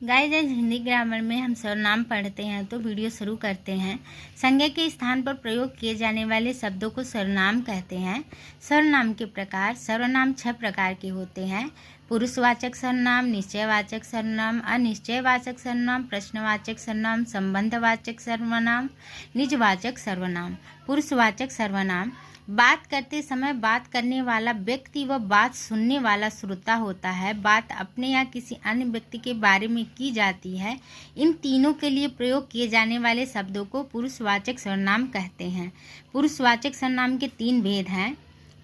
Guys, आज Hindi grammar में हम सर्वनाम पढ़ते हैं तो वीडियो शुरू करते हैं। संज्ञा के स्थान पर प्रयोग किए जाने वाले शब्दों को सर्वनाम कहते हैं। सर्वनाम के प्रकार। सर्वनाम 6 प्रकार के होते हैं। पुरुषवाचक सर्वनाम, निश्चयवाचक सर्वनाम, अनिश्चयवाचक सर्वनाम, प्रश्नवाचक सर्वनाम, संबंधवाचक सर्वनाम, निजवाचक सर्वनाम। पुरुषवाचक सर्वनाम बात करते समय बात करने वाला व्यक्ति व बात सुनने वाला श्रोता होता है। बात अपने या किसी अन्य व्यक्ति के बारे में की जाती है। इन तीनों के लिए प्रयोग किए जाने वाले शब्दों को पुरुषवाचक सर्वनाम कहते हैं। पुरुषवाचक सर्वनाम के 3 भेद हैं।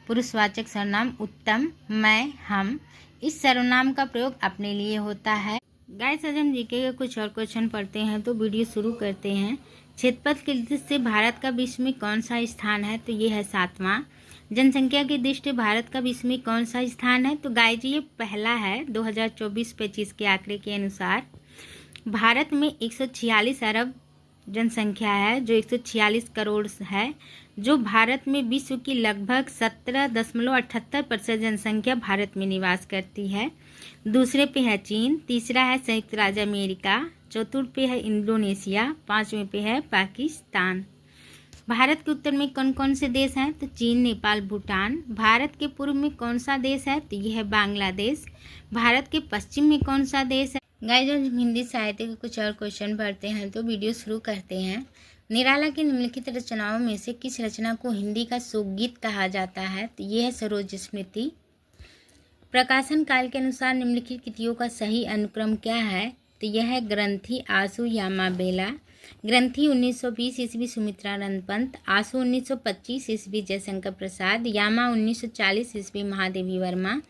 पुरुषवाचक सर्वनाम उत्तम, मैं, हम। इस सर्वनाम का प्रयोग अपने लिए होता है। गाइस, आज हम जीके के कुछ और क्वेश्चन पढ़ते हैं तो वीडियो शुरू करते हैं। क्षेत्रफल की दृष्टि से भारत का विश्व में कौन सा स्थान है? तो ये है 7वां। जनसंख्या की दृष्टि से भारत का विश्व में कौन सा स्थान है? तो गाइस, ये पहला है। 2024-25 के आंकड़े के अनुसार भारत में 146 अरब जनसंख्या है, जो 146 करोड़ है, जो भारत में विश्व की लगभग 17.78% जनसंख्या भारत में निवास करती है। दूसरे पे है चीन, तीसरा है संयुक्त राज्य अमेरिका, चौथे पे है इंडोनेशिया, 5वें पे है पाकिस्तान। भारत के उत्तर में कौन कौन से देश हैं? तो चीन, नेपाल, भूटान। भारत के पूर्व में कौन सा देश है? तो यह है बांग्लादेश। भारत के पश्चिम में कौन सा देश है? गाइस, आज हिंदी साहित्य के कुछ और क्वेश्चन पढ़ते हैं तो वीडियो शुरू करते हैं। निराला की निम्नलिखित रचनाओं में से किस रचना को हिंदी का शोकगीत कहा जाता है? तो यह है सरोज स्मृति। प्रकाशन काल के अनुसार निम्नलिखित कृतियों का सही अनुक्रम क्या है? तो यह है ग्रंथि, आशु, यामा, बेला। ग्रंथि 1920 ईस्वी सुमित्रानंद पंत, आशु 1925 ईस्वी जयशंकर प्रसाद, यामा 1940 ईस्वी महादेवी वर्मा,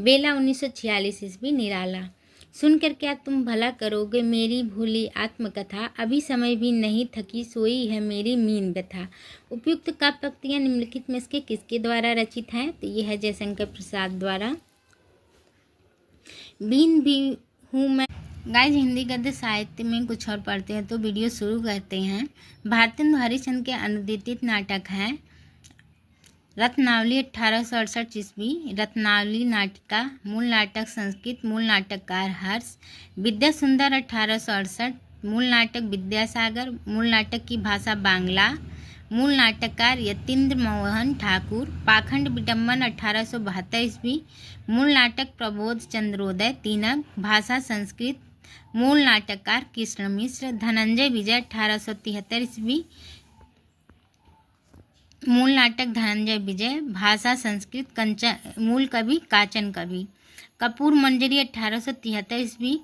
बेला 1946 ईस्वी निराला। सुनकर क्या तुम भला करोगे मेरी भूली आत्मकथा, अभी समय भी नहीं थकी सोई है मेरी मीन व्यथा। उपयुक्त काव्य पंक्तियां निम्नलिखित में से किसके द्वारा रचित हैं? तो यह है जयशंकर प्रसाद द्वारा। बीन भी हूँ मैं। गाइस, हिंदी गद्य साहित्य में कुछ और पढ़ते हैं तो वीडियो शुरू करते हैं। भारतेंदु हरिश्चंद्र के अनुदित नाटक हैं रत्नावली 1868 ईस्वी, रत्नावली नाटिका। मूल नाटक संस्कृत, मूल नाटककार हर्ष। विद्या सुंदर 1868, मूल नाटक विद्यासागर, मूल नाटक की भाषा बांग्ला। मूल नाटककार यतीन्द्र मोहन ठाकुर। पाखंड विडम्बन 1872 ईस्वी, मूल नाटक प्रबोध चंद्रोदय तीनक, भाषा संस्कृत। मूल नाटककार कृष्ण मिश्र। धनंजय विजय 1873 ईस्वी, मूल नाटक धनंजय विजय, भाषा संस्कृत। मूल कवि काचन कवि। कपूर मंजरी 1873 ईस्वी,